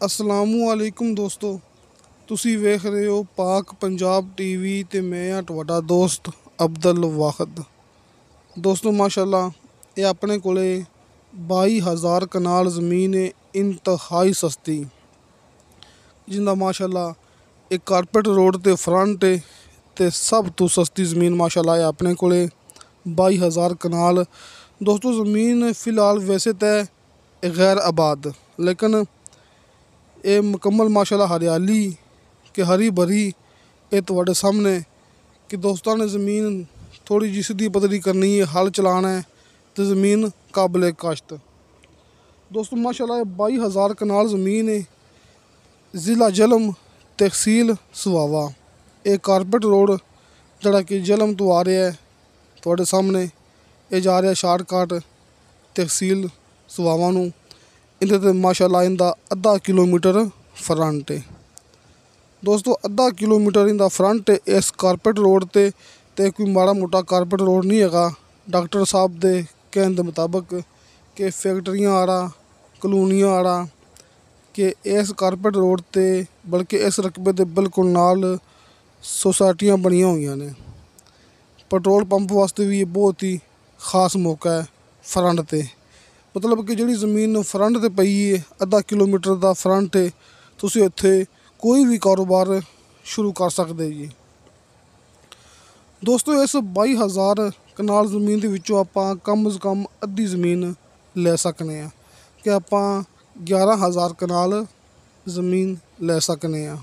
असलामुअलैकुम दोस्तों, ਤੁਸੀਂ ਵੇਖ ਰਹੇ ਹੋ ਪਾਕ ਪੰਜਾਬ ਟੀਵੀ ਤੇ ਮੈਂ ਆ ਤੁਹਾਡਾ ਦੋਸਤ ਅਬਦੁਲ ਵਾਹਿਦ। ਦੋਸਤੋ ਮਾਸ਼ਾਅੱਲਾ ਇਹ ਆਪਣੇ ਕੋਲੇ 22,000 ਕਨਾਲ ਜ਼ਮੀਨ ਹੈ, ਇੰਤਹਾਈ ਸਸਤੀ, ਜਿੰਦਾ ਮਾਸ਼ਾਅੱਲਾ ਇਹ ਕਾਰਪੇਟ ਰੋਡ ਤੇ ਫਰੰਟ ਹੈ ਤੇ ਸਭ ਤੋਂ ਸਸਤੀ ਜ਼ਮੀਨ ਮਾਸ਼ਾਅੱਲਾ ਹੈ ਆਪਣੇ ਕੋਲੇ 22,000 ਕਨਾਲ। दोस्तों ज़मीन फ़िलहाल वैसे तो गैर आबाद, लेकिन ये मुकम्मल माशाल्लाह हरियाली के हरी भरी ये तुम्हारे सामने कि दोस्तों ने ज़मीन थोड़ी जी सीधी पतली करनी है, हल चलाना है तो ज़मीन काबिल काश्त। दोस्तों माशाल्लाह 22,000 कनाल ज़मीन है, ज़िला जलम तहसील सुवावा। ये कारपेट रोड जड़ा कि जलम तो आ रहा है थोड़े सामने, ये जा रहा शार्टकट तहसील सुवावा नूं। इहदे ते माशाअल्लाह इंदा अद्धा किलोमीटर फ्रंट है। दोस्तों अद्धा किलोमीटर इंदा फ्रंट है इस कारपेट रोड ते कोई माड़ा मोटा कारपेट रोड नहीं हैगा। डॉक्टर साहब दे कहने दे मुताबिक कि फैक्ट्रियां आड़ा कलोनियां आड़ा कि इस कारपेट रोड ते बल्कि इस रकबे दे बिल्कुल नाल सोसाइटियां बनियां होईयां ने। पेट्रोल पंप वास्ते भी बहुत ही खास मौका है फ्रंट ते, मतलब कि जिहड़ी ज़मीन फ्रंट ते पई है अद्धा किलोमीटर दा फ्रंट है, तुसीं उत्थे कोई भी कारोबार शुरू कर सकते जी। दोस्तों इस 22,000 कनाल ज़मीन दे विचों आपां कम से कम अद्धी ज़मीन ले सकने आ कि आपां 11,000 कनाल ज़मीन ले सकने आ।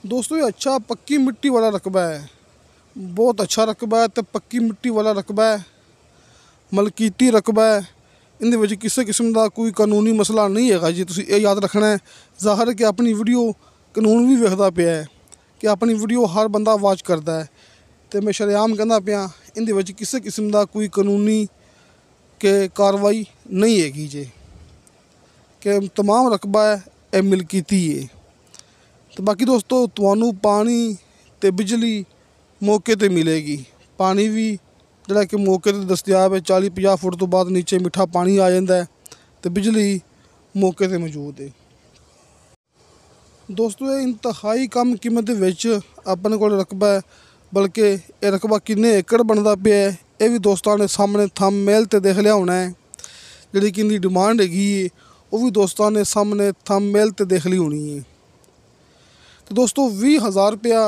दोस्तों ये अच्छा पक्की मिट्टी वाला रकबा है, बहुत अच्छा रकबा है तो पक्की मिट्टी वाला रकबा है, मलकीती रकबा है। इहदे विच किसी किस्म का कोई कानूनी मसला नहीं है जी, तुसीं ये याद रखना है। ज़ाहिर है कि अपनी वीडियो कानून भी वेखदा पिया है कि अपनी वीडियो हर बंदा वाच करता है, तो मैं शरेआम कहना पिया इहदे विच किसी किस्म का कोई कानूनी के कार्रवाई नहीं हैगी जी, कि तमाम रकबा है ये मिलकीती है। तो बाकी दोस्तों तुहानूं पानी ते बिजली मौके ते मिलेगी। पानी भी जिहड़ा कि मौके ते दस्तयाब है, 40-50 फुट तो बाद नीचे मिठा पानी आ जाता है तो बिजली मौके ते मौजूद है। दोस्तों ये इंतहाई कम कीमत विच अपने कोल रकबा है, बल्कि ये रकबा किन्ने एकड़ बनता पिया है ये भी दोस्तों ने सामने थंबनेल ते देख लिया होना है। जिहड़ी कि इनकी डिमांड हैगी वो भी दोस्तों ने सामने थंबनेल ते देख ली होनी है। तो दोस्तों 20,000 रुपया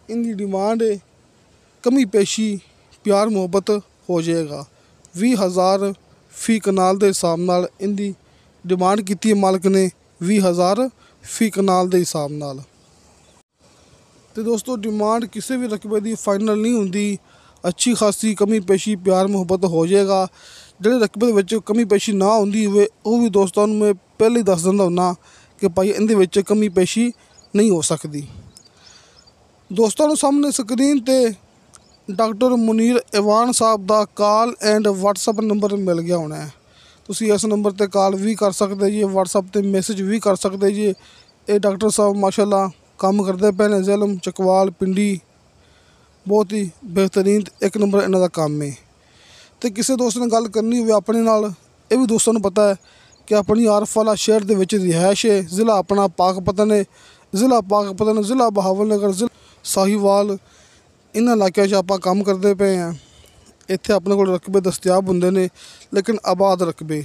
इनकी डिमांड है, कमी पेशी प्यार मुहब्बत हो जाएगा। 20,000 फी कनाल के हिसाब नाल इनकी डिमांड की है मालिक ने, 20,000 फी कनाल के हिसाब नाल। तो दोस्तों डिमांड किसी भी रकबे की फाइनल नहीं होंदी, अच्छी खासी कमी पेशी प्यार मुहब्बत हो जाएगा। जिहड़े रकबे विच कमी पेशी ना होंदी होवे वो भी दोस्तों मैं पहले ही दस दिंदा हुन्ना कि भाई इहदे विच कमी पेशी नहीं हो सकती। दोस्तों सामने स्क्रीन ते डॉक्टर मुनीर ऐवान साहब का कॉल एंड व्हाट्सअप नंबर मिल गया होना है। तुसी इस नंबर ते कॉल भी कर सकते जी, व्हाट्सअप ते मैसेज भी कर सकते जी। ये डॉक्टर साहब माशाल्लाह काम करते पे ने ज़िलम चकवाल पिंडी, बहुत ही बेहतरीन एक नंबर इन्हां दा काम है। तो किसी दोस्त ने गल करनी हो अपने नाल, ये भी दोस्तों को पता है कि अपनी आरफ वाला शहर के विच रिहायश है, ज़िला अपना पाकपतन है, ज़िला पाकपतन, ज़िला बहावलनगर, ज़िला साहिवाल, इन्हां इलाकों च आपां काम करते पे हैं। इत्थे अपने कोल रकबे दस्तयाब होंदे ने, लेकिन आबाद रकबे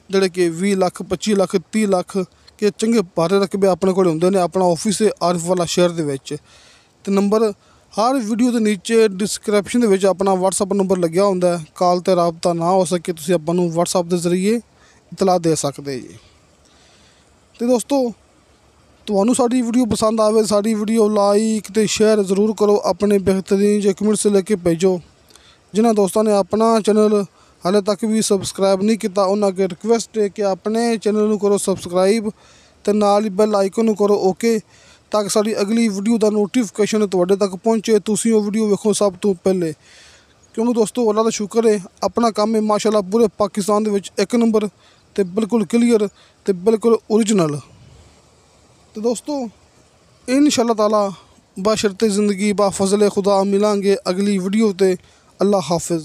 जिहड़े कि 20 लाख 25 लाख 30 लाख के चंगे भारे रकबे अपने कोल होंदे ने। अपना ऑफिस है आरिफ वाला शहर दे विच, ते नंबर हर वीडियो के नीचे डिस्क्रिप्शन दे विच अपना व्हाट्सअप नंबर लग्या होंदा है। कॉल ते राबता ना हो सके तुसीं आपां नूं व्हाट्सअप के जरिए इतला दे सकते जी। तो दोस्तों तुहानूं साडी वीडियो पसंद आवे, साडी वीडियो लाइक ते शेयर ज़रूर करो, अपने बेहतरीन जो कमेंट्स लेके भेजो। जिन्हां दोस्तों ने अपना चैनल हाले तक भी सबसक्राइब नहीं किया उन्हां अगे रिक्वेस्ट है कि अपने चैनल नूं करो सबसक्राइब ते नाल ही बैल आइकन नूं करो ओके, ताकि साडी अगली वीडियो का नोटिफिकेशन तुहाडे तक पहुँचे, तुसीं वो वीडियो वेखो सब तो पहले। क्योंकि दोस्तों अल्लाह का शुक्र है अपना काम है माशाल्लाह पूरे पाकिस्तान दे विच एक नंबर ते बिल्कुल क्लीयर ते बिल्कुल ओरिजिनल। तो दोस्तों इंशाअल्लाह ताला बशरते ज़िंदगी बा फजल खुदा मिलांगे अगली वीडियो ते। अल्लाह हाफिज़।